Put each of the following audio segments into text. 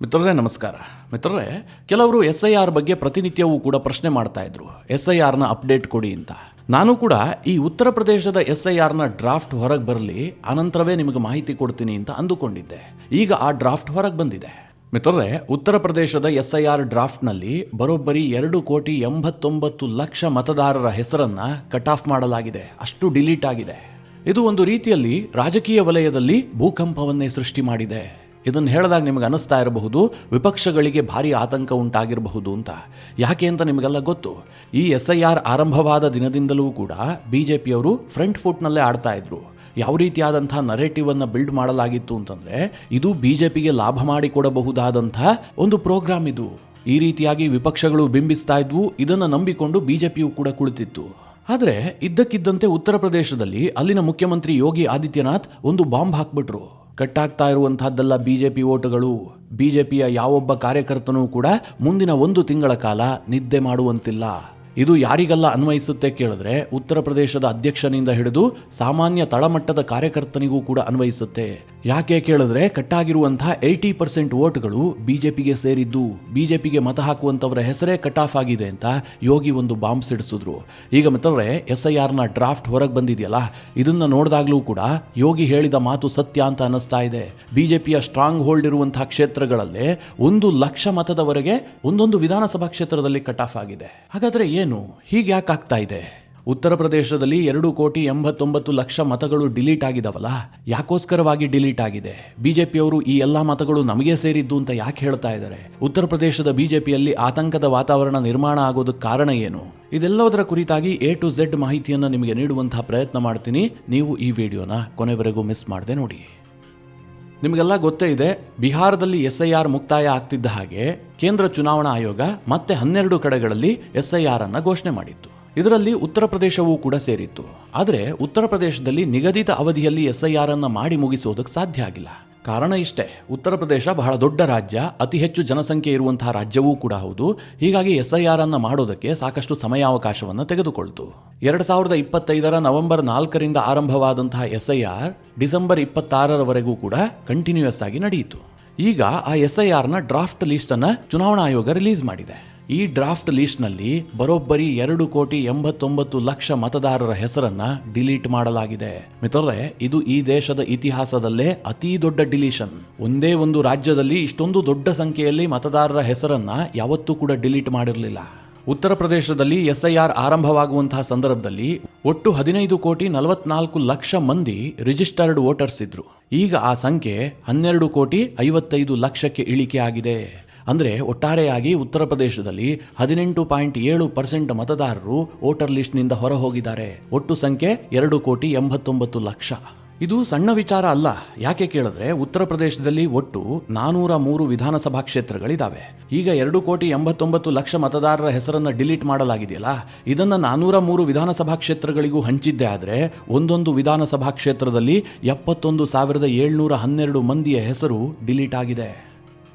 ಮಿತ್ರರೇ ನಮಸ್ಕಾರ. ಮಿತ್ರರೇ, ಕೆಲವರು SIR ಬಗ್ಗೆ ಪ್ರತಿನಿತ್ಯವೂ ಕೂಡ ಪ್ರಶ್ನೆ ಮಾಡ್ತಾ ಇದ್ರು, SIRನ ಅಪ್ಡೇಟ್ ಕೊಡಿ ಅಂತ. ನಾನು ಕೂಡ ಈ ಉತ್ತರ ಪ್ರದೇಶದ SIRನ ಡ್ರಾಫ್ಟ್ ಹೊರಗೆ ಬರಲಿ, ಆನಂತರವೇ ನಿಮಗೆ ಮಾಹಿತಿ ಕೊಡ್ತೀನಿ ಅಂತ ಅಂದುಕೊಂಡಿದ್ದೆ. ಈಗ ಆ ಡ್ರಾಫ್ಟ್ ಹೊರಗೆ ಬಂದಿದೆ. ಮಿತ್ರರೇ, ಉತ್ತರ ಪ್ರದೇಶದ SIR ಡ್ರಾಫ್ಟ್ನಲ್ಲಿ ಬರೋಬ್ಬರಿ 2,89,00,000 ಮತದಾರರ ಹೆಸರನ್ನ ಕಟ್ ಆಫ್ ಮಾಡಲಾಗಿದೆ. ಅಷ್ಟು ಡಿಲೀಟ್ ಆಗಿದೆ. ಇದು ಒಂದು ರೀತಿಯಲ್ಲಿ ರಾಜಕೀಯ ವಲಯದಲ್ಲಿ ಭೂಕಂಪವನ್ನೇ ಸೃಷ್ಟಿ ಮಾಡಿದೆ. ಇದನ್ನು ಹೇಳಿದಾಗ ನಿಮಗೆ ಅನ್ನಿಸ್ತಾ ಇರಬಹುದು, ವಿಪಕ್ಷಗಳಿಗೆ ಭಾರಿ ಆತಂಕ ಉಂಟಾಗಿರಬಹುದು ಅಂತ. ಯಾಕೆ ಅಂತ ನಿಮಗೆಲ್ಲ ಗೊತ್ತು. ಈ SIR ಆರಂಭವಾದ ದಿನದಿಂದಲೂ ಕೂಡ BJPಯವರು ಫ್ರಂಟ್ ಫುಟ್ನಲ್ಲೇ ಆಡ್ತಾ ಇದ್ರು. ಯಾವ ರೀತಿಯಾದಂಥ ನರೇಟಿವನ್ನು ಬಿಲ್ಡ್ ಮಾಡಲಾಗಿತ್ತು ಅಂತಂದರೆ, ಇದು BJPಗೆ ಲಾಭ ಮಾಡಿಕೊಡಬಹುದಾದಂಥ ಒಂದು ಪ್ರೋಗ್ರಾಮ್ ಇದು. ಈ ರೀತಿಯಾಗಿ ವಿಪಕ್ಷಗಳು ಬಿಂಬಿಸ್ತಾ ಇದ್ವು. ಇದನ್ನು ನಂಬಿಕೊಂಡು BJPಯು ಕೂಡ ಕುಳಿತಿತ್ತು. ಆದರೆ ಇದ್ದಕ್ಕಿದ್ದಂತೆ ಉತ್ತರ ಪ್ರದೇಶದಲ್ಲಿ ಅಲ್ಲಿನ ಮುಖ್ಯಮಂತ್ರಿ ಯೋಗಿ ಆದಿತ್ಯನಾಥ್ ಒಂದು ಬಾಂಬ್ ಹಾಕ್ಬಿಟ್ರು. ಕಟ್ಟಾಗ್ತಾ ಇರುವಂತಹದ್ದೆಲ್ಲ BJP ಓಟುಗಳು. BJPಯ ಯಾವೊಬ್ಬ ಕಾರ್ಯಕರ್ತನೂ ಕೂಡ ಮುಂದಿನ 1 ತಿಂಗಳ ಕಾಲ ನಿದ್ದೆ ಮಾಡುವಂತಿಲ್ಲ. ಇದು ಯಾರಿಗೆಲ್ಲ ಅನ್ವಯಿಸುತ್ತೆ ಕೇಳಿದ್ರೆ, ಉತ್ತರ ಪ್ರದೇಶದ ಅಧ್ಯಕ್ಷನಿಂದ ಹಿಡಿದು ಸಾಮಾನ್ಯ ತಳಮಟ್ಟದ ಕಾರ್ಯಕರ್ತನಿಗೂ ಕೂಡ ಅನ್ವಯಿಸುತ್ತೆ. ಯಾಕೆ ಕೇಳಿದ್ರೆ, ಕಟ್ಟಾಗಿರುವಂತಹ 80% ಓಟ್ಗಳು BJPಗೆ ಸೇರಿದ್ದು. BJPಗೆ ಮತ ಹಾಕುವಂತವರ ಹೆಸರೇ ಕಟ್ ಆಫ್ ಆಗಿದೆ ಅಂತ ಯೋಗಿ ಒಂದು ಬಾಂಬ್ ಸಿಡಿಸಿದ್ರು. ಈಗ ಮಿತ್ರರೇ, SIRನ ಡ್ರಾಫ್ಟ್ ಹೊರಗೆ ಬಂದಿದೆಯಲ್ಲ, ಇದನ್ನ ನೋಡಿದಾಗ್ಲೂ ಕೂಡ ಯೋಗಿ ಹೇಳಿದ ಮಾತು ಸತ್ಯ ಅಂತ ಅನ್ನಿಸ್ತಾ ಇದೆ. BJPಯ ಸ್ಟ್ರಾಂಗ್ ಹೋಲ್ಡ್ ಇರುವಂತಹ ಕ್ಷೇತ್ರಗಳಲ್ಲೇ 1,00,000 ಮತದವರೆಗೆ ಒಂದೊಂದು ವಿಧಾನಸಭಾ ಕ್ಷೇತ್ರದಲ್ಲಿ ಕಟ್ ಆಫ್ ಆಗಿದೆ. ಹಾಗಾದ್ರೆ ಏನು, ಹೀಗೆ ಯಾಕೆ ಆಗ್ತಾ ಇದೆ? ಉತ್ತರ ಪ್ರದೇಶದಲ್ಲಿ 2,89,00,000 ಮತಗಳು ಡಿಲೀಟ್ ಆಗಿದಾವಲ್ಲ, ಯಾಕೋಸ್ಕರವಾಗಿ ಡಿಲೀಟ್ ಆಗಿದೆ? BJPಯವರು ಈ ಎಲ್ಲಾ ಮತಗಳು ನಮಗೆ ಸೇರಿದ್ದು ಅಂತ ಯಾಕೆ ಹೇಳ್ತಾ ಇದ್ದಾರೆ? ಉತ್ತರ ಪ್ರದೇಶದ BJPಯಲ್ಲಿ ಆತಂಕದ ವಾತಾವರಣ ನಿರ್ಮಾಣ ಆಗೋದಕ್ಕೆ ಕಾರಣ ಏನು? ಇದೆಲ್ಲದರ ಕುರಿತಾಗಿ A to Z ಮಾಹಿತಿಯನ್ನು ನಿಮಗೆ ನೀಡುವಂತಹ ಪ್ರಯತ್ನ ಮಾಡ್ತೀನಿ. ನೀವು ಈ ವಿಡಿಯೋನ ಕೊನೆವರೆಗೂ ಮಿಸ್ ಮಾಡದೆ ನೋಡಿ. ನಿಮಗೆಲ್ಲ ಗೊತ್ತೇ ಇದೆ, ಬಿಹಾರದಲ್ಲಿ SIR ಮುಕ್ತಾಯ ಆಗ್ತಿದ್ದ ಹಾಗೆ ಕೇಂದ್ರ ಚುನಾವಣಾ ಆಯೋಗ ಮತ್ತೆ 12 ಕಡೆಗಳಲ್ಲಿ SIR ಅನ್ನು ಘೋಷಣೆ ಮಾಡಿತ್ತು. ಇದರಲ್ಲಿ ಉತ್ತರ ಪ್ರದೇಶವೂ ಕೂಡ ಸೇರಿತ್ತು. ಆದರೆ ಉತ್ತರ ಪ್ರದೇಶದಲ್ಲಿ ನಿಗದಿತ ಅವಧಿಯಲ್ಲಿ SIR ಅನ್ನು ಮಾಡಿ ಮುಗಿಸೋದಕ್ಕೆ ಸಾಧ್ಯ ಆಗಿಲ್ಲ. ಕಾರಣ ಇಷ್ಟೇ, ಉತ್ತರ ಪ್ರದೇಶ ಬಹಳ ದೊಡ್ಡ ರಾಜ್ಯ, ಅತಿ ಹೆಚ್ಚು ಜನಸಂಖ್ಯೆ ಇರುವಂತಹ ರಾಜ್ಯವೂ ಕೂಡ ಹೌದು. ಹೀಗಾಗಿ SIR ಅನ್ನು ಮಾಡೋದಕ್ಕೆ ಸಾಕಷ್ಟು ಸಮಯಾವಕಾಶವನ್ನು ತೆಗೆದುಕೊಳ್ತು. 2025 ನವೆಂಬರ್ 4ರಿಂದ ಆರಂಭವಾದಂತಹ SIR ಡಿಸೆಂಬರ್ 26ರವರೆಗೂ ಕೂಡ ಕಂಟಿನ್ಯೂಯಸ್ ಆಗಿ ನಡೆಯಿತು. ಈಗ ಆ SIRನ ಡ್ರಾಫ್ಟ್ ಲಿಸ್ಟ್ ಅನ್ನು ಚುನಾವಣಾ ಆಯೋಗ ರಿಲೀಸ್ ಮಾಡಿದೆ. ಈ ಡ್ರಾಫ್ಟ್ ಲಿಸ್ಟ್ನಲ್ಲಿ ಬರೋಬ್ಬರಿ 2,89,00,000 ಮತದಾರರ ಹೆಸರನ್ನ ಡಿಲೀಟ್ ಮಾಡಲಾಗಿದೆ. ಮಿತ್ರರೇ, ಇದು ಈ ದೇಶದ ಇತಿಹಾಸದಲ್ಲೇ ಅತಿ ದೊಡ್ಡ ಡಿಲೀಷನ್. ಒಂದೇ ಒಂದು ರಾಜ್ಯದಲ್ಲಿ ಇಷ್ಟೊಂದು ದೊಡ್ಡ ಸಂಖ್ಯೆಯಲ್ಲಿ ಮತದಾರರ ಹೆಸರನ್ನ ಯಾವತ್ತೂ ಕೂಡ ಡಿಲೀಟ್ ಮಾಡಿರಲಿಲ್ಲ. ಉತ್ತರ ಪ್ರದೇಶದಲ್ಲಿ SIR ಆರಂಭವಾಗುವಂತಹ ಸಂದರ್ಭದಲ್ಲಿ ಒಟ್ಟು 15,44,00,000 ಮಂದಿ ರಿಜಿಸ್ಟರ್ಡ್ ವೋಟರ್ಸ್ ಇದ್ರು. ಈಗ ಆ ಸಂಖ್ಯೆ 12,55,00,000ಕ್ಕೆ ಇಳಿಕೆ ಆಗಿದೆ. ಅಂದರೆ ಒಟ್ಟಾರೆಯಾಗಿ ಉತ್ತರ ಪ್ರದೇಶದಲ್ಲಿ 18.7% ಮತದಾರರು ವೋಟರ್ ಲಿಸ್ಟ್ನಿಂದ ಹೊರ ಹೋಗಿದ್ದಾರೆ. ಒಟ್ಟು ಸಂಖ್ಯೆ 2,89,00,000. ಇದು ಸಣ್ಣ ವಿಚಾರ ಅಲ್ಲ. ಯಾಕೆ ಕೇಳಿದ್ರೆ, ಉತ್ತರ ಪ್ರದೇಶದಲ್ಲಿ ಒಟ್ಟು 403 ವಿಧಾನಸಭಾ ಕ್ಷೇತ್ರಗಳಿದ್ದಾವೆ. ಈಗ 2,89,00,000 ಮತದಾರರ ಹೆಸರನ್ನ ಡಿಲೀಟ್ ಮಾಡಲಾಗಿದೆಯಲ್ಲ, ಇದನ್ನ 403 ವಿಧಾನಸಭಾ ಕ್ಷೇತ್ರಗಳಿಗೂ ಹಂಚಿದ್ದೆ ಆದರೆ ಒಂದೊಂದು ವಿಧಾನಸಭಾ ಕ್ಷೇತ್ರದಲ್ಲಿ 71,712 ಮಂದಿಯ ಹೆಸರು ಡಿಲೀಟ್ ಆಗಿದೆ.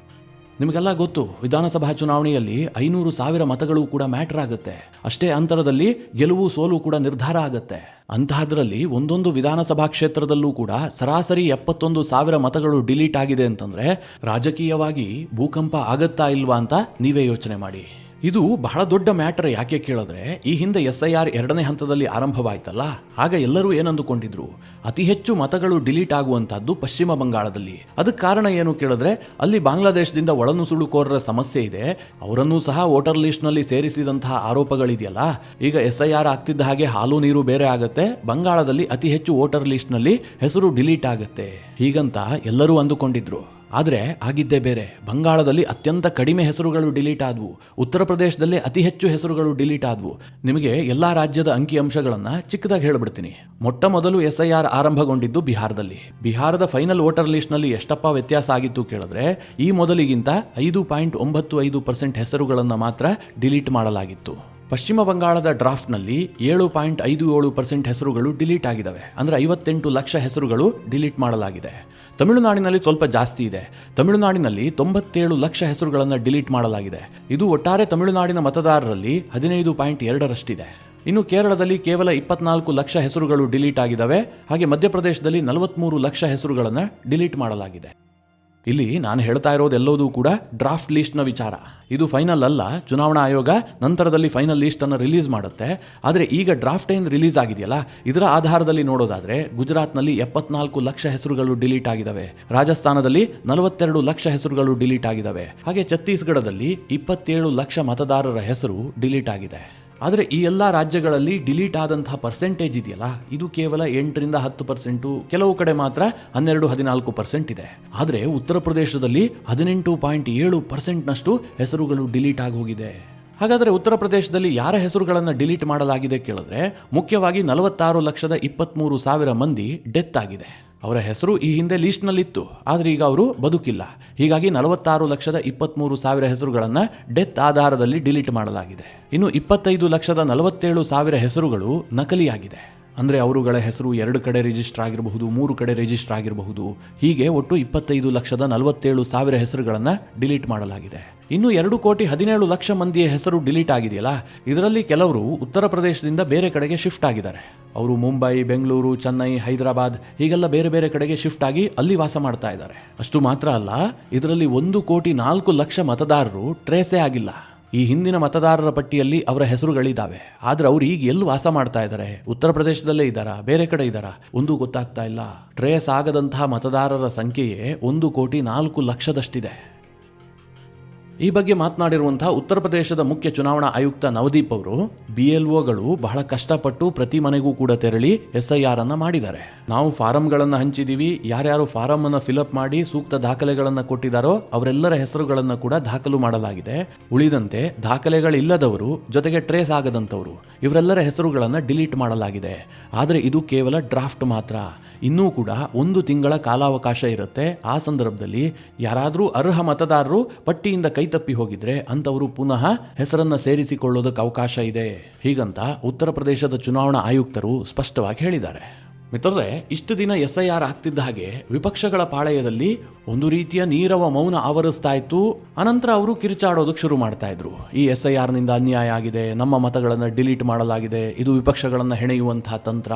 ನಿಮಗೆಲ್ಲ ಗೊತ್ತು, ವಿಧಾನಸಭಾ ಚುನಾವಣೆಯಲ್ಲಿ 500,000 ಮತಗಳು ಕೂಡ ಮ್ಯಾಟರ್ ಆಗುತ್ತೆ. ಅಷ್ಟೇ ಅಂತರದಲ್ಲಿ ಗೆಲುವು ಸೋಲು ಕೂಡ ನಿರ್ಧಾರ ಆಗುತ್ತೆ. ಅಂತಹದ್ರಲ್ಲಿ ಒಂದೊಂದು ವಿಧಾನಸಭಾ ಕ್ಷೇತ್ರದಲ್ಲೂ ಕೂಡ ಸರಾಸರಿ 71,000 ಮತಗಳು ಡಿಲೀಟ್ ಆಗಿದೆ ಅಂತಂದ್ರೆ ರಾಜಕೀಯವಾಗಿ ಭೂಕಂಪ ಆಗತ್ತಾ ಇಲ್ವಾ ಅಂತ ನೀವೇ ಯೋಚನೆ ಮಾಡಿ. ಇದು ಬಹಳ ದೊಡ್ಡ ಮ್ಯಾಟರ್. ಯಾಕೆ ಕೇಳಿದ್ರೆ, ಈ ಹಿಂದೆ SIR 2ನೇ ಹಂತದಲ್ಲಿ ಆರಂಭವಾಯ್ತಲ್ಲ, ಆಗ ಎಲ್ಲರೂ ಏನಂದುಕೊಂಡಿದ್ರು, ಅತಿ ಹೆಚ್ಚು ಮತಗಳು ಡಿಲೀಟ್ ಆಗುವಂತಹದ್ದು ಪಶ್ಚಿಮ ಬಂಗಾಳದಲ್ಲಿ. ಅದಕ್ಕೆ ಕಾರಣ ಏನು ಕೇಳಿದ್ರೆ, ಅಲ್ಲಿ ಬಾಂಗ್ಲಾದೇಶದಿಂದ ಒಳನುಸುಳುಕೋರರ ಸಮಸ್ಯೆ ಇದೆ. ಅವರನ್ನೂ ಸಹ ವೋಟರ್ ಲಿಸ್ಟ್ನಲ್ಲಿ ಸೇರಿಸಿದಂತಹ ಆರೋಪಗಳಿದೆಯಲ್ಲ. ಈಗ SIR ಆಗ್ತಿದ್ದ ಹಾಗೆ ಹಾಲು ನೀರು ಬೇರೆ ಆಗತ್ತೆ. ಬಂಗಾಳದಲ್ಲಿ ಅತಿ ಹೆಚ್ಚು ವೋಟರ್ ಲಿಸ್ಟ್ನಲ್ಲಿ ಹೆಸರು ಡಿಲೀಟ್ ಆಗತ್ತೆ ಹೀಗಂತ ಎಲ್ಲರೂ ಅಂದುಕೊಂಡಿದ್ರು. ಆದರೆ ಆಗಿದ್ದೇ ಬೇರೆ. ಬಂಗಾಳದಲ್ಲಿ ಅತ್ಯಂತ ಕಡಿಮೆ ಹೆಸರುಗಳು ಡಿಲೀಟ್ ಆದವು. ಉತ್ತರ ಪ್ರದೇಶದಲ್ಲಿ ಅತಿ ಹೆಚ್ಚು ಹೆಸರುಗಳು ಡಿಲೀಟ್ ಆದವು. ನಿಮಗೆ ಎಲ್ಲ ರಾಜ್ಯದ ಅಂಕಿಅಂಶಗಳನ್ನು ಚಿಕ್ಕದಾಗಿ ಹೇಳ್ಬಿಡ್ತೀನಿ. ಮೊಟ್ಟ ಮೊದಲು SIR ಆರಂಭಗೊಂಡಿದ್ದು ಬಿಹಾರದಲ್ಲಿ. ಬಿಹಾರದ ಫೈನಲ್ ವೋಟರ್ ಲಿಸ್ಟ್ನಲ್ಲಿ ಎಷ್ಟಪ್ಪ ವ್ಯತ್ಯಾಸ ಆಗಿತ್ತು ಕೇಳಿದ್ರೆ, ಈ ಮೊದಲಿಗಿಂತ 5.95% ಹೆಸರುಗಳನ್ನು ಮಾತ್ರ ಡಿಲೀಟ್ ಮಾಡಲಾಗಿತ್ತು. ಪಶ್ಚಿಮ ಬಂಗಾಳದ ಡ್ರಾಫ್ಟ್ನಲ್ಲಿ 7.57% ಹೆಸರುಗಳು ಡಿಲೀಟ್ ಆಗಿದ್ದಾವೆ. ಅಂದರೆ 58 ಲಕ್ಷ ಹೆಸರುಗಳು ಡಿಲೀಟ್ ಮಾಡಲಾಗಿದೆ. ತಮಿಳುನಾಡಿನಲ್ಲಿ ಸ್ವಲ್ಪ ಜಾಸ್ತಿ ಇದೆ. ತಮಿಳುನಾಡಿನಲ್ಲಿ 97 ಲಕ್ಷ ಹೆಸರುಗಳನ್ನು ಡಿಲೀಟ್ ಮಾಡಲಾಗಿದೆ. ಇದು ಒಟ್ಟಾರೆ ತಮಿಳುನಾಡಿನ ಮತದಾರರಲ್ಲಿ 15.2%. ಇನ್ನು ಕೇರಳದಲ್ಲಿ ಕೇವಲ 24 ಲಕ್ಷ ಹೆಸರುಗಳು ಡಿಲೀಟ್ ಆಗಿದ್ದಾವೆ. ಹಾಗೆ ಮಧ್ಯಪ್ರದೇಶದಲ್ಲಿ 43 ಲಕ್ಷ ಹೆಸರುಗಳನ್ನು ಡಿಲೀಟ್ ಮಾಡಲಾಗಿದೆ. ಇಲ್ಲಿ ನಾನು ಹೇಳ್ತಾ ಇರೋದೆಲ್ಲದೂ ಕೂಡ ಡ್ರಾಫ್ಟ್ ಲಿಸ್ಟ್ನ ವಿಚಾರ. ಇದು ಫೈನಲ್ ಅಲ್ಲ. ಚುನಾವಣಾ ಆಯೋಗ ನಂತರದಲ್ಲಿ ಫೈನಲ್ ಲಿಸ್ಟನ್ನು ರಿಲೀಸ್ ಮಾಡುತ್ತೆ. ಆದರೆ ಈಗ ಡ್ರಾಫ್ಟ್ ಏನು ರಿಲೀಸ್ ಆಗಿದೆಯಲ್ಲ, ಇದರ ಆಧಾರದಲ್ಲಿ ನೋಡೋದಾದರೆ ಗುಜರಾತ್ನಲ್ಲಿ 74 ಲಕ್ಷ ಹೆಸರುಗಳು ಡಿಲೀಟ್ ಆಗಿದ್ದಾವೆ, ರಾಜಸ್ಥಾನದಲ್ಲಿ 42 ಲಕ್ಷ ಹೆಸರುಗಳು ಡಿಲೀಟ್ ಆಗಿದ್ದಾವೆ, ಹಾಗೆ ಛತ್ತೀಸ್ಗಢದಲ್ಲಿ 27 ಲಕ್ಷ ಮತದಾರರ ಹೆಸರು ಡಿಲೀಟ್ ಆಗಿದೆ. ಆದರೆ ಈ ಎಲ್ಲ ರಾಜ್ಯಗಳಲ್ಲಿ ಡಿಲೀಟ್ ಆದಂತಹ ಪರ್ಸೆಂಟೇಜ್ ಇದೆಯಲ್ಲ, ಇದು ಕೇವಲ 8ರಿಂದ 10%, ಕೆಲವು ಕಡೆ ಮಾತ್ರ 12-14% ಇದೆ. ಆದರೆ ಉತ್ತರ ಪ್ರದೇಶದಲ್ಲಿ 18.7%ನಷ್ಟು ಹೆಸರುಗಳು ಡಿಲೀಟ್ ಆಗಿ ಹೋಗಿದೆ. ಹಾಗಾದರೆ ಉತ್ತರ ಪ್ರದೇಶದಲ್ಲಿ ಯಾರ ಹೆಸರುಗಳನ್ನು ಡಿಲೀಟ್ ಮಾಡಲಾಗಿದೆ ಕೇಳಿದ್ರೆ, ಮುಖ್ಯವಾಗಿ 46,23,000 ಮಂದಿ ಡೆತ್ ಆಗಿದೆ. ಅವರ ಹೆಸರು ಈ ಹಿಂದೆ ಲೀಸ್ಟ್ನಲ್ಲಿತ್ತು, ಆದರೆ ಈಗ ಅವರು ಬದುಕಿಲ್ಲ. ಹೀಗಾಗಿ 46,23,000 ಹೆಸರುಗಳನ್ನು ಡೆತ್ ಆಧಾರದಲ್ಲಿ ಡಿಲೀಟ್ ಮಾಡಲಾಗಿದೆ. ಇನ್ನು 25,47,000 ಹೆಸರುಗಳು ನಕಲಿಯಾಗಿದೆ. ಅಂದರೆ ಅವರುಗಳ ಹೆಸರು 2 ಕಡೆ ರಿಜಿಸ್ಟರ್ ಆಗಿರಬಹುದು, 3 ಕಡೆ ರಿಜಿಸ್ಟರ್ ಆಗಿರಬಹುದು. ಹೀಗೆ ಒಟ್ಟು 25,47,000 ಹೆಸರುಗಳನ್ನು ಡಿಲೀಟ್ ಮಾಡಲಾಗಿದೆ. ಇನ್ನು 2,17,00,000 ಮಂದಿಯ ಹೆಸರು ಡಿಲೀಟ್ ಆಗಿದೆಯಲ್ಲ, ಇದರಲ್ಲಿ ಕೆಲವರು ಉತ್ತರ ಪ್ರದೇಶದಿಂದ ಬೇರೆ ಕಡೆಗೆ ಶಿಫ್ಟ್ ಆಗಿದ್ದಾರೆ. ಅವರು ಮುಂಬೈ, ಬೆಂಗಳೂರು, ಚೆನ್ನೈ, ಹೈದರಾಬಾದ್ ಹೀಗೆಲ್ಲ ಬೇರೆ ಬೇರೆ ಕಡೆಗೆ ಶಿಫ್ಟ್ ಆಗಿ ಅಲ್ಲಿ ವಾಸ ಮಾಡ್ತಾ ಇದ್ದಾರೆ. ಅಷ್ಟು ಮಾತ್ರ ಅಲ್ಲ, ಇದರಲ್ಲಿ 1,04,00,000 ಮತದಾರರು ಟ್ರೇಸೇ ಆಗಿಲ್ಲ. ಈ ಹಿಂದಿನ ಮತದಾರರ ಪಟ್ಟಿಯಲ್ಲಿ ಅವರ ಹೆಸರುಗಳಿದ್ದಾವೆ, ಆದರೆ ಅವರು ಈಗ ಎಲ್ಲಿ ವಾಸ ಮಾಡ್ತಾ ಇದ್ದಾರೆ, ಉತ್ತರ ಪ್ರದೇಶದಲ್ಲೇ ಇದ್ದಾರಾ, ಬೇರೆ ಕಡೆ ಇದ್ದಾರಾ, ಒಂದೂ ಗೊತ್ತಾಗ್ತಾ ಇಲ್ಲ. ಟ್ರೇಸ್ ಆಗದಂತಹ ಮತದಾರರ ಸಂಖ್ಯೆಯೇ 1,04,00,000ದಷ್ಟಿದೆ. ಈ ಬಗ್ಗೆ ಮಾತನಾಡಿರುವಂತಹ ಉತ್ತರ ಪ್ರದೇಶದ ಮುಖ್ಯ ಚುನಾವಣಾ ಆಯುಕ್ತ ನವದೀಪ್ ಅವರು, BLOಗಳು ಬಹಳ ಕಷ್ಟಪಟ್ಟು ಪ್ರತಿ ಮನೆಗೂ ಕೂಡ ತೆರಳಿ SIR ಅನ್ನು ಮಾಡಿದ್ದಾರೆ. ನಾವು ಫಾರಂಗಳನ್ನು ಹಂಚಿದೀವಿ, ಯಾರ್ಯಾರು ಫಾರಂ ಅನ್ನು ಫಿಲಪ್ ಮಾಡಿ ಸೂಕ್ತ ದಾಖಲೆಗಳನ್ನು ಕೊಟ್ಟಿದ್ದಾರೋ ಅವರೆಲ್ಲರ ಹೆಸರುಗಳನ್ನು ಕೂಡ ದಾಖಲು ಮಾಡಲಾಗಿದೆ. ಉಳಿದಂತೆ ದಾಖಲೆಗಳಿಲ್ಲದವರು, ಜೊತೆಗೆ ಟ್ರೇಸ್ ಆಗದಂಥವರು, ಇವರೆಲ್ಲರ ಹೆಸರುಗಳನ್ನು ಡಿಲೀಟ್ ಮಾಡಲಾಗಿದೆ. ಆದರೆ ಇದು ಕೇವಲ ಡ್ರಾಫ್ಟ್ ಮಾತ್ರ. ಇನ್ನೂ ಕೂಡ 1 ತಿಂಗಳ ಕಾಲಾವಕಾಶ ಇರುತ್ತೆ. ಆ ಸಂದರ್ಭದಲ್ಲಿ ಯಾರಾದರೂ ಅರ್ಹ ಮತದಾರರು ಪಟ್ಟಿಯಿಂದ ಕೈತಪ್ಪಿ ಹೋಗಿದ್ರೆ ಅಂಥವರು ಪುನಃ ಹೆಸರನ್ನು ಸೇರಿಸಿಕೊಳ್ಳೋದಕ್ಕೆ ಅವಕಾಶ ಇದೆ. ಹೀಗಂತ ಉತ್ತರ ಪ್ರದೇಶದ ಚುನಾವಣಾ ಆಯುಕ್ತರು ಸ್ಪಷ್ಟವಾಗಿ ಹೇಳಿದ್ದಾರೆ. ಮಿತ್ರರೇ, ಇಷ್ಟು ದಿನ SIR ಆಗ್ತಿದ್ದ ಹಾಗೆ ವಿಪಕ್ಷಗಳ ಪಾಳೆಯದಲ್ಲಿ ಒಂದು ರೀತಿಯ ನೀರವ ಮೌನ ಆವರಿಸ್ತಾ ಇತ್ತು. ಅನಂತರ ಅವರು ಕಿರಿಚಾಡೋದಕ್ಕೆ ಶುರು ಮಾಡ್ತಾ ಇದ್ರು. ಈ SIRನಿಂದ ಅನ್ಯಾಯ ಆಗಿದೆ, ನಮ್ಮ ಮತಗಳನ್ನು ಡಿಲೀಟ್ ಮಾಡಲಾಗಿದೆ, ಇದು ವಿಪಕ್ಷಗಳನ್ನು ಹೆಣೆಯುವಂತಹ ತಂತ್ರ,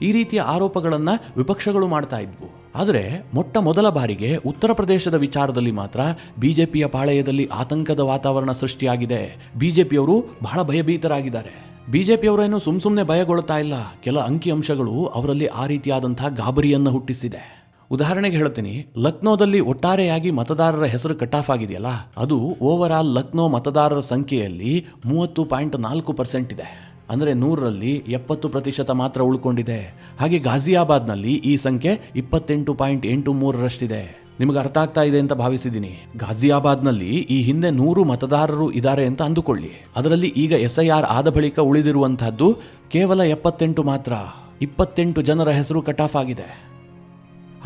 ಈ ರೀತಿಯ ಆರೋಪಗಳನ್ನು ವಿಪಕ್ಷಗಳು ಮಾಡ್ತಾ ಇದ್ವು. ಆದರೆ ಮೊಟ್ಟ ಮೊದಲ ಬಾರಿಗೆ ಉತ್ತರ ಪ್ರದೇಶದ ವಿಚಾರದಲ್ಲಿ ಮಾತ್ರ BJPಯ ಪಾಳೆಯದಲ್ಲಿ ಆತಂಕದ ವಾತಾವರಣ ಸೃಷ್ಟಿಯಾಗಿದೆ. BJPಯವರು ಬಹಳ ಭಯಭೀತರಾಗಿದ್ದಾರೆ. BJPಯವರೇನು ಸುಮ್ಮನೆ ಭಯಗೊಳ್ತಾ ಇಲ್ಲ. ಕೆಲ ಅಂಕಿಅಂಶಗಳು ಅವರಲ್ಲಿ ಆ ರೀತಿಯಾದಂತಹ ಗಾಬರಿಯನ್ನು ಹುಟ್ಟಿಸಿದೆ. ಉದಾಹರಣೆಗೆ ಹೇಳ್ತೀನಿ, ಲಕ್ನೋದಲ್ಲಿ ಒಟ್ಟಾರೆಯಾಗಿ ಮತದಾರರ ಹೆಸರು ಕಟ್ ಆಫ್ ಆಗಿದೆಯಲ್ಲ, ಅದು ಓವರ್ ಆಲ್ ಲಕ್ನೋ ಮತದಾರರ ಸಂಖ್ಯೆಯಲ್ಲಿ 30.4% ಇದೆ. ಅಂದರೆ 100ರಲ್ಲಿ 70% ಮಾತ್ರ ಉಳ್ಕೊಂಡಿದೆ. ಹಾಗೆ ಗಾಜಿಯಾಬಾದ್ನಲ್ಲಿ ಈ ಸಂಖ್ಯೆ 28.83ರಷ್ಟಿದೆ. ನಿಮಗೆ ಅರ್ಥ ಆಗ್ತಾ ಇದೆ ಅಂತ ಭಾವಿಸಿದ್ದೀನಿ. ಗಾಜಿಯಾಬಾದ್ನಲ್ಲಿ ಈ ಹಿಂದೆ 100 ಮತದಾರರು ಇದ್ದಾರೆ ಅಂತ ಅಂದುಕೊಳ್ಳಿ. ಅದರಲ್ಲಿ ಈಗ SIR ಆದ ಬಳಿಕ ಉಳಿದಿರುವಂತಹದ್ದು ಕೇವಲ 78 ಮಾತ್ರ. 28 ಜನರ ಹೆಸರು ಕಟ್ ಆಫ್ ಆಗಿದೆ.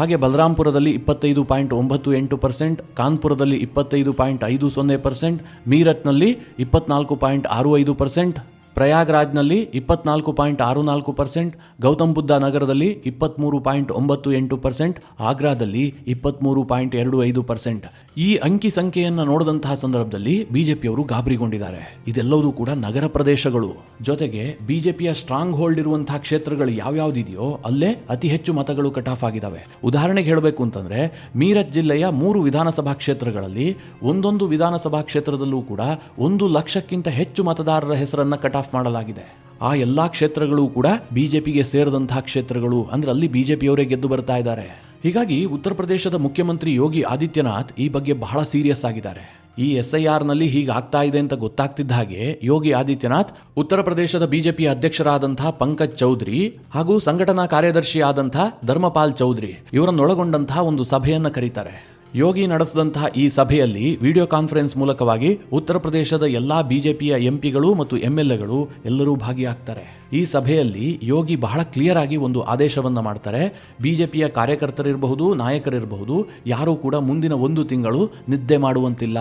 ಹಾಗೆ ಬಲರಾಂಪುರದಲ್ಲಿ 25.98%, ಕಾನ್ಪುರದಲ್ಲಿ 25.50%, ಮೀರಟ್ನಲ್ಲಿ 24.65%, ಪ್ರಯಾಗ್ರಾಜ್ನಲ್ಲಿ 24.64%, ಗೌತಮ್ ಬುದ್ಧ ನಗರದಲ್ಲಿ 23.98%, ಆಗ್ರಾದಲ್ಲಿ 23.25%. ಈ ಅಂಕಿ ಸಂಖ್ಯೆಯನ್ನು ನೋಡಿದಂತಹ ಸಂದರ್ಭದಲ್ಲಿ BJPಯವರು ಗಾಬರಿಗೊಂಡಿದ್ದಾರೆ. ಇದೆಲ್ಲವೂ ಕೂಡ ನಗರ ಪ್ರದೇಶಗಳು. ಜೊತೆಗೆ BJPಯ ಸ್ಟ್ರಾಂಗ್ ಹೋಲ್ಡ್ ಇರುವಂತಹ ಕ್ಷೇತ್ರಗಳು ಯಾವ್ಯಾವ್ದಿದೆಯೋ ಅಲ್ಲೇ ಅತಿ ಹೆಚ್ಚು ಮತಗಳು ಕಟ್ ಆಫ್ ಆಗಿದ್ದಾವೆ. ಉದಾಹರಣೆಗೆ ಹೇಳಬೇಕು ಅಂತಂದ್ರೆ, ಮೀರತ್ ಜಿಲ್ಲೆಯ 3 ವಿಧಾನಸಭಾ ಕ್ಷೇತ್ರಗಳಲ್ಲಿ ಒಂದೊಂದು ವಿಧಾನಸಭಾ ಕ್ಷೇತ್ರದಲ್ಲೂ ಕೂಡ 1 ಲಕ್ಷಕ್ಕಿಂತ ಹೆಚ್ಚು ಮತದಾರರ ಹೆಸರನ್ನ ಕಟ್ ಆಫ್ ಮಾಡಲಾಗಿದೆ. ಆ ಎಲ್ಲಾ ಕ್ಷೇತ್ರಗಳು ಕೂಡ BJPಗೆ ಸೇರಿದಂತಹ ಕ್ಷೇತ್ರಗಳು. ಅಂದ್ರೆ ಅಲ್ಲಿ BJPಯವರೇ ಗೆದ್ದು ಬರ್ತಾ ಇದ್ದಾರೆ. ಹೀಗಾಗಿ ಉತ್ತರ ಪ್ರದೇಶದ ಮುಖ್ಯಮಂತ್ರಿ ಯೋಗಿ ಆದಿತ್ಯನಾಥ್ ಈ ಬಗ್ಗೆ ಬಹಳ ಸೀರಿಯಸ್ ಆಗಿದ್ದಾರೆ. ಈ SIRನಲ್ಲಿ ಹೀಗಾಗ್ತಾ ಇದೆ ಅಂತ ಗೊತ್ತಾಗ್ತಿದ್ದ ಹಾಗೆ ಯೋಗಿ ಆದಿತ್ಯನಾಥ್ ಉತ್ತರ ಪ್ರದೇಶದ BJPಯ ಅಧ್ಯಕ್ಷರಾದಂತಹ ಪಂಕಜ್ ಚೌಧರಿ ಹಾಗೂ ಸಂಘಟನಾ ಕಾರ್ಯದರ್ಶಿಯಾದಂತಹ ಧರ್ಮಪಾಲ್ ಚೌಧರಿ ಇವರನ್ನೊಳಗೊಂಡಂತಹ ಒಂದು ಸಭೆಯನ್ನು ಕರೀತಾರೆ. ಯೋಗಿ ನಡೆಸಿದಂತಹ ಈ ಸಭೆಯಲ್ಲಿ ವಿಡಿಯೋ ಕಾನ್ಫರೆನ್ಸ್ ಮೂಲಕವಾಗಿ ಉತ್ತರ ಪ್ರದೇಶದ ಎಲ್ಲಾ BJPಯ MPಗಳು ಮತ್ತು MLAಗಳು ಎಲ್ಲರೂ ಭಾಗಿಯಾಗ್ತಾರೆ. ಈ ಸಭೆಯಲ್ಲಿ ಯೋಗಿ ಬಹಳ ಕ್ಲಿಯರ್ ಆಗಿ ಒಂದು ಆದೇಶವನ್ನು ಮಾಡ್ತಾರೆ. BJPಯ ಕಾರ್ಯಕರ್ತರಿರಬಹುದು, ನಾಯಕರಿರಬಹುದು, ಯಾರೂ ಕೂಡ ಮುಂದಿನ 1 ತಿಂಗಳು ನಿದ್ದೆ ಮಾಡುವಂತಿಲ್ಲ.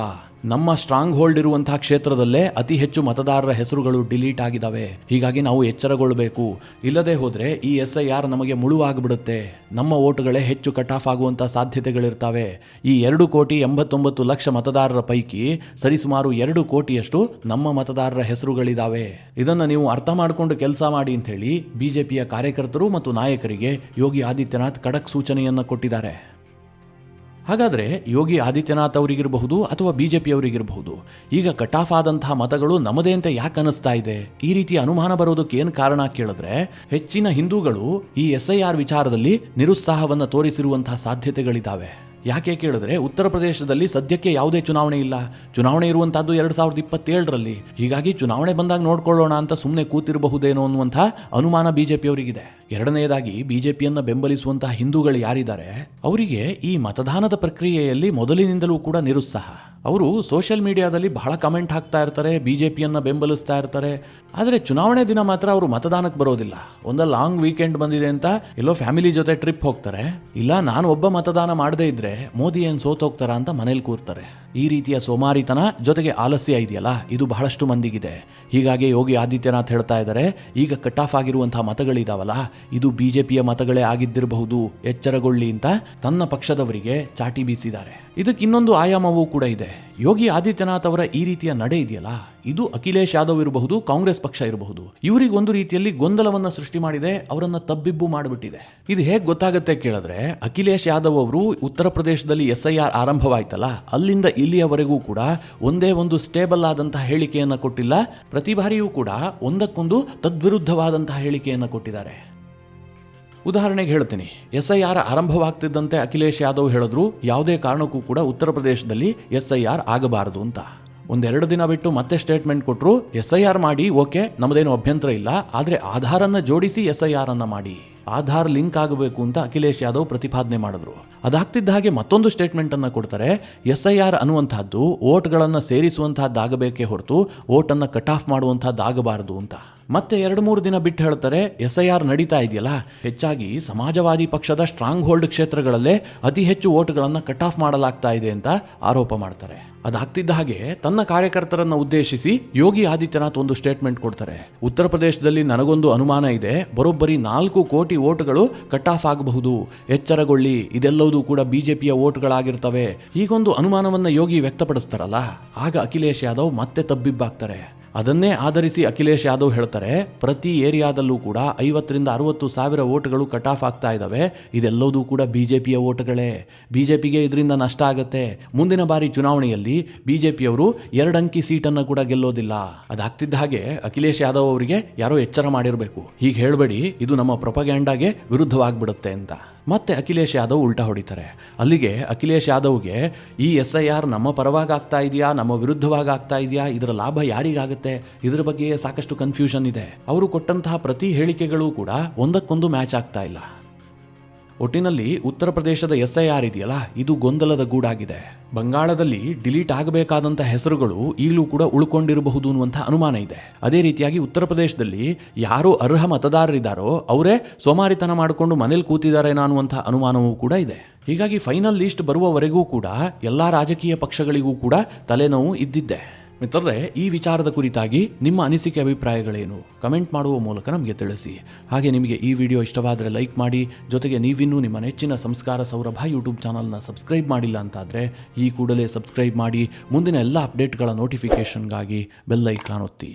ನಮ್ಮ ಸ್ಟ್ರಾಂಗ್ ಹೋಲ್ಡ್ ಇರುವಂತಹ ಕ್ಷೇತ್ರದಲ್ಲೇ ಅತಿ ಹೆಚ್ಚು ಮತದಾರರ ಹೆಸರುಗಳು ಡಿಲೀಟ್ ಆಗಿದ್ದಾವೆ. ಹೀಗಾಗಿ ನಾವು ಎಚ್ಚರಗೊಳ್ಳಬೇಕು. ಇಲ್ಲದೆ ಹೋದ್ರೆ ಈ SIR ನಮಗೆ ಮುಳುವಾಗಿಬಿಡುತ್ತೆ. ನಮ್ಮ ಓಟುಗಳೇ ಹೆಚ್ಚು ಕಟ್ ಆಫ್ ಆಗುವಂತಹ ಸಾಧ್ಯತೆಗಳಿರ್ತವೆ. ಈ 2,89,00,000 ಮತದಾರರ ಪೈಕಿ ಸರಿಸುಮಾರು 2 ಕೋಟಿಯಷ್ಟು ನಮ್ಮ ಮತದಾರರ ಹೆಸರುಗಳಿದಾವೆ. ಇದನ್ನ ನೀವು ಅರ್ಥ ಮಾಡಿಕೊಂಡು ಕೆಲಸ ಮಾಡಿ ಅಂತ ಹೇಳಿ BJPಯ ಕಾರ್ಯಕರ್ತರು ಮತ್ತು ನಾಯಕರಿಗೆ ಯೋಗಿ ಆದಿತ್ಯನಾಥ್ ಖಡಕ್ ಸೂಚನೆಯನ್ನ ಕೊಟ್ಟಿದ್ದಾರೆ. ಹಾಗಾದರೆ ಯೋಗಿ ಆದಿತ್ಯನಾಥ್ ಅವರಿಗಿರಬಹುದು ಅಥವಾ ಬಿಜೆಪಿ ಅವರಿಗಿರಬಹುದು, ಈಗ ಕಟ್ ಆಫ್ ಆದಂತಹ ಮತಗಳು ನಮ್ಮದೇ ಅಂತ ಯಾಕೆ ಅನಿಸ್ತಾ ಇದೆ? ಈ ರೀತಿ ಅನುಮಾನ ಬರೋದಕ್ಕೆ ಏನು ಕಾರಣ ಕೇಳಿದ್ರೆ, ಹೆಚ್ಚಿನ ಹಿಂದೂಗಳು ಈ SIR ವಿಚಾರದಲ್ಲಿ ನಿರುತ್ಸಾಹವನ್ನು ತೋರಿಸಿರುವಂತಹ ಸಾಧ್ಯತೆಗಳಿದ್ದಾವೆ. ಯಾಕೆ ಕೇಳಿದ್ರೆ, ಉತ್ತರ ಪ್ರದೇಶದಲ್ಲಿ ಸದ್ಯಕ್ಕೆ ಯಾವುದೇ ಚುನಾವಣೆ ಇಲ್ಲ. ಚುನಾವಣೆ ಇರುವಂತಹದ್ದು 2027ರಲ್ಲಿ. ಹೀಗಾಗಿ ಚುನಾವಣೆ ಬಂದಾಗ ನೋಡ್ಕೊಳ್ಳೋಣ ಅಂತ ಸುಮ್ಮನೆ ಕೂತಿರಬಹುದೇನೋ ಅನ್ನುವಂಥ ಅನುಮಾನ ಬಿಜೆಪಿಯವರಿಗಿದೆ. ಎರಡನೆಯದಾಗಿ, ಬಿಜೆಪಿಯನ್ನ ಬೆಂಬಲಿಸುವಂತಹ ಹಿಂದೂಗಳು ಯಾರಿದ್ದಾರೆ ಅವರಿಗೆ ಈ ಮತದಾನದ ಪ್ರಕ್ರಿಯೆಯಲ್ಲಿ ಮೊದಲಿನಿಂದಲೂ ಕೂಡ ನಿರುತ್ಸಾಹ. ಅವರು ಸೋಷಿಯಲ್ ಮೀಡಿಯಾದಲ್ಲಿ ಬಹಳ ಕಮೆಂಟ್ ಹಾಕ್ತಾ ಇರ್ತಾರೆ, ಬಿಜೆಪಿಯನ್ನ ಬೆಂಬಲಿಸ್ತಾ ಇರ್ತಾರೆ. ಆದರೆ ಚುನಾವಣೆ ದಿನ ಮಾತ್ರ ಅವರು ಮತದಾನಕ್ಕೆ ಬರೋದಿಲ್ಲ. ಒಂದ ಲಾಂಗ್ ವೀಕೆಂಡ್ ಬಂದಿದೆ ಅಂತ ಎಲ್ಲೋ ಫ್ಯಾಮಿಲಿ ಜೊತೆ ಟ್ರಿಪ್ ಹೋಗ್ತಾರೆ, ಇಲ್ಲ ನಾನು ಒಬ್ಬ ಮತದಾನ ಮಾಡದೇ ಇದ್ರೆ ಮೋದಿ ಏನು ಸೋತೋಗ್ತಾರ ಅಂತ ಮನೇಲಿ ಕೂರ್ತಾರೆ. ಈ ರೀತಿಯ ಸೋಮಾರಿತನ ಜೊತೆಗೆ ಆಲಸ್ಯ ಇದೆಯಲ್ಲ, ಇದು ಬಹಳಷ್ಟು ಮಂದಿಗಿದೆ. ಹೀಗಾಗಿ ಯೋಗಿ ಆದಿತ್ಯನಾಥ್ ಹೇಳ್ತಾ ಇದ್ದಾರೆ, ಈಗ ಕಟ್ ಆಫ್ ಆಗಿರುವಂತಹ ಮತಗಳಿದಾವಲ್ಲ, ಇದು ಬಿಜೆಪಿಯ ಮತಗಳೇ ಆಗಿದ್ದಿರಬಹುದು, ಎಚ್ಚರಗೊಳ್ಳಿ ಅಂತ ತನ್ನ ಪಕ್ಷದವರಿಗೆ ಚಾಟಿ ಬೀಸಿದ್ದಾರೆ. ಇದಕ್ಕೆ ಇನ್ನೊಂದು ಆಯಾಮವೂ ಕೂಡ ಇದೆ. ಯೋಗಿ ಆದಿತ್ಯನಾಥ್ ಅವರ ಈ ರೀತಿಯ ನಡೆ ಇದೆಯಲ್ಲ, ಇದು ಅಖಿಲೇಶ್ ಯಾದವ್ ಇರಬಹುದು, ಕಾಂಗ್ರೆಸ್ ಪಕ್ಷ ಇರಬಹುದು, ಇವರಿಗೆ ಒಂದು ರೀತಿಯಲ್ಲಿ ಗೊಂದಲವನ್ನು ಸೃಷ್ಟಿ ಮಾಡಿದೆ, ಅವರನ್ನ ತಬ್ಬಿಬ್ಬು ಮಾಡಿಬಿಟ್ಟಿದೆ. ಇದು ಹೇಗೆ ಗೊತ್ತಾಗುತ್ತೆ ಕೇಳಿದ್ರೆ, ಅಖಿಲೇಶ್ ಯಾದವ್ ಅವರು ಉತ್ತರ ಪ್ರದೇಶದಲ್ಲಿ SIR ಆರಂಭವಾಯ್ತಲ್ಲ, ಅಲ್ಲಿಂದ ಇಲ್ಲಿಯವರೆಗೂ ಕೂಡ ಒಂದೇ ಒಂದು ಸ್ಟೇಬಲ್ ಆದಂತಹ ಹೇಳಿಕೆಯನ್ನು ಕೊಟ್ಟಿಲ್ಲ. ಪ್ರತಿ ಬಾರಿಯೂ ಕೂಡ ಒಂದಕ್ಕೊಂದು ತದ್ವಿರುದ್ಧವಾದಂತಹ ಹೇಳಿಕೆಯನ್ನು ಕೊಟ್ಟಿದ್ದಾರೆ. ಉದಾಹರಣೆಗೆ ಹೇಳ್ತೀನಿ, SIR ಆರಂಭವಾಗ್ತಿದ್ದಂತೆ ಅಖಿಲೇಶ್ ಯಾದವ್ ಹೇಳಿದ್ರು, ಯಾವುದೇ ಕಾರಣಕ್ಕೂ ಕೂಡ ಉತ್ತರ ಪ್ರದೇಶದಲ್ಲಿ SIR ಆಗಬಾರದು ಅಂತ. ಒಂದೆರಡು ದಿನ ಬಿಟ್ಟು ಮತ್ತೆ ಸ್ಟೇಟ್ಮೆಂಟ್ ಕೊಟ್ಟರು, SIR ಮಾಡಿ, ಓಕೆ, ನಮ್ಮದೇನು ಅಭ್ಯಂತರ ಇಲ್ಲ, ಆದರೆ ಆಧಾರನ್ನ ಜೋಡಿಸಿ SIR ಅನ್ನ ಮಾಡಿ, ಆಧಾರ್ ಲಿಂಕ್ ಆಗಬೇಕು ಅಂತ ಅಖಿಲೇಶ್ ಯಾದವ್ ಪ್ರತಿಪಾದನೆ ಮಾಡಿದ್ರು. ಅದಾಗ್ತಿದ್ದ ಹಾಗೆ ಮತ್ತೊಂದು ಸ್ಟೇಟ್ಮೆಂಟ್ ಅನ್ನು ಕೊಡ್ತಾರೆ, SIR ಅನ್ನುವಂಥದ್ದು ಓಟ್ಗಳನ್ನು ಸೇರಿಸುವಂತಹದ್ದಾಗಬೇಕೇ ಹೊರತು ಓಟನ್ನು ಕಟ್ ಆಫ್ ಮಾಡುವಂತಹದ್ದಾಗಬಾರದು ಅಂತ. ಮತ್ತೆ 2-3 ದಿನ ಬಿಟ್ಟು ಹೇಳ್ತಾರೆ, SIR ನಡೀತಾ ಇದೆಯಲ್ಲ, ಹೆಚ್ಚಾಗಿ ಸಮಾಜವಾದಿ ಪಕ್ಷದ ಸ್ಟ್ರಾಂಗ್ ಹೋಲ್ಡ್ ಕ್ಷೇತ್ರಗಳಲ್ಲೇ ಅತಿ ಹೆಚ್ಚು ಓಟ್ಗಳನ್ನು ಕಟ್ ಆಫ್ ಮಾಡಲಾಗ್ತಾ ಇದೆ ಅಂತ ಆರೋಪ ಮಾಡ್ತಾರೆ. ಅದಾಗ್ತಿದ್ದ ಹಾಗೆ ತನ್ನ ಕಾರ್ಯಕರ್ತರನ್ನ ಉದ್ದೇಶಿಸಿ ಯೋಗಿ ಆದಿತ್ಯನಾಥ್ ಒಂದು ಸ್ಟೇಟ್ಮೆಂಟ್ ಕೊಡ್ತಾರೆ, ಉತ್ತರ ಪ್ರದೇಶದಲ್ಲಿ ನನಗೊಂದು ಅನುಮಾನ ಇದೆ, ಬರೋಬ್ಬರಿ 4 ಕೋಟಿ ಓಟ್ಗಳು ಕಟ್ ಆಫ್ ಆಗಬಹುದು, ಎಚ್ಚರಗೊಳ್ಳಿ, ಇದೆಲ್ಲವೂ ಕೂಡ ಬಿಜೆಪಿಯ ಓಟ್ಗಳಾಗಿರ್ತವೆ. ಹೀಗೊಂದು ಅನುಮಾನವನ್ನ ಯೋಗಿ ವ್ಯಕ್ತಪಡಿಸ್ತಾರಲ್ಲ, ಆಗ ಅಖಿಲೇಶ್ ಯಾದವ್ ಮತ್ತೆ ತಬ್ಬಿಬ್ಬಾಗ್ತಾರೆ. ಅದನ್ನೇ ಆಧರಿಸಿ ಅಖಿಲೇಶ್ ಯಾದವ್ ಹೇಳ್ತಾರೆ, ಪ್ರತಿ ಏರಿಯಾದಲ್ಲೂ ಕೂಡ 50,000-60,000 ಸಾವಿರ ಓಟ್ಗಳು ಕಟ್ ಆಫ್ ಆಗ್ತಾ ಇದ್ದಾವೆ, ಇದೆಲ್ಲವೂ ಕೂಡ ಬಿಜೆಪಿಯ ಓಟ್ಗಳೇ, ಬಿಜೆಪಿಗೆ ಇದರಿಂದ ನಷ್ಟ ಆಗುತ್ತೆ. ಮುಂದಿನ ಬಾರಿ ಚುನಾವಣೆಯಲ್ಲಿ ಬಿಜೆಪಿಯವರು 2 ಅಂಕಿ ಸೀಟನ್ನು ಕೂಡ ಗೆಲ್ಲೋದಿಲ್ಲ. ಅದಾಗ್ತಿದ್ದ ಹಾಗೆ ಅಖಿಲೇಶ್ ಯಾದವ್ ಅವರಿಗೆ ಯಾರೋ ಎಚ್ಚರ ಮಾಡಿರಬೇಕು, ಹೀಗೆ ಹೇಳಬೇಡಿ, ಇದು ನಮ್ಮ ಪ್ರೊಪಗ್ಯಾಂಡಾಗೆ ವಿರುದ್ಧವಾಗ್ಬಿಡುತ್ತೆ ಅಂತ. ಮತ್ತೆ ಅಖಿಲೇಶ್ ಯಾದವ್ ಉಲ್ಟಾ ಹೊಡಿತಾರೆ. ಅಲ್ಲಿಗೆ ಅಖಿಲೇಶ್ ಯಾದವ್ಗೆ ಈ SIR ನಮ್ಮ ಪರವಾಗಿ ಆಗ್ತಾ ಇದೆಯಾ, ನಮ್ಮ ವಿರುದ್ಧವಾಗಿ ಆಗ್ತಾ ಇದೆಯಾ, ಇದರ ಲಾಭ ಯಾರಿಗಾಗುತ್ತೆ, ಇದರ ಬಗ್ಗೆ ಸಾಕಷ್ಟು ಕನ್ಫ್ಯೂಷನ್ ಇದೆ. ಅವರು ಕೊಟ್ಟಂತಹ ಪ್ರತಿ ಹೇಳಿಕೆಗಳು ಕೂಡ ಒಂದಕ್ಕೊಂದು ಮ್ಯಾಚ್ ಆಗ್ತಾ ಇಲ್ಲ. ಒಟ್ಟಿನಲ್ಲಿ ಉತ್ತರ ಪ್ರದೇಶದ SIR ಇದೆಯಲ್ಲ, ಇದು ಗೊಂದಲದ ಗೂಡಾಗಿದೆ. ಬಂಗಾಳದಲ್ಲಿ ಡಿಲೀಟ್ ಆಗಬೇಕಾದಂಥ ಹೆಸರುಗಳು ಈಗಲೂ ಕೂಡ ಉಳ್ಕೊಂಡಿರಬಹುದು ಅನ್ನುವಂಥ ಅನುಮಾನ ಇದೆ. ಅದೇ ರೀತಿಯಾಗಿ ಉತ್ತರ ಪ್ರದೇಶದಲ್ಲಿ ಯಾರು ಅರ್ಹ ಮತದಾರರಿದ್ದಾರೋ ಅವರೇ ಸೋಮಾರಿತನ ಮಾಡಿಕೊಂಡು ಮನೇಲಿ ಕೂತಿದ್ದಾರೇನೋ ಅನ್ನುವಂಥ ಅನುಮಾನವೂ ಕೂಡ ಇದೆ. ಹೀಗಾಗಿ ಫೈನಲ್ ಲಿಸ್ಟ್ ಬರುವವರೆಗೂ ಕೂಡ ಎಲ್ಲ ರಾಜಕೀಯ ಪಕ್ಷಗಳಿಗೂ ಕೂಡ ತಲೆನೋವು ಇದ್ದಿದ್ದೆ. ಮಿತ್ರರೇ, ಈ ವಿಚಾರದ ಕುರಿತಾಗಿ ನಿಮ್ಮ ಅನಿಸಿಕೆ ಅಭಿಪ್ರಾಯಗಳೇನು ಕಮೆಂಟ್ ಮಾಡುವ ಮೂಲಕ ನಮಗೆ ತಿಳಿಸಿ. ಹಾಗೆ ನಿಮಗೆ ಈ ವಿಡಿಯೋ ಇಷ್ಟವಾದರೆ ಲೈಕ್ ಮಾಡಿ, ಜೊತೆಗೆ ನೀವಿನ್ನೂ ನಿಮ್ಮ ನೆಚ್ಚಿನ ಸಂಸ್ಕಾರ ಸೌರಭ ಯೂಟ್ಯೂಬ್ ಚಾನಲ್ನ ಸಬ್ಸ್ಕ್ರೈಬ್ ಮಾಡಿಲ್ಲ ಅಂತಾದರೆ ಈ ಕೂಡಲೇ ಸಬ್ಸ್ಕ್ರೈಬ್ ಮಾಡಿ, ಮುಂದಿನ ಎಲ್ಲ ಅಪ್ಡೇಟ್ಗಳ ನೋಟಿಫಿಕೇಷನ್ಗಾಗಿ ಬೆಲ್ ಐಕಾನ್ ಒತ್ತಿ.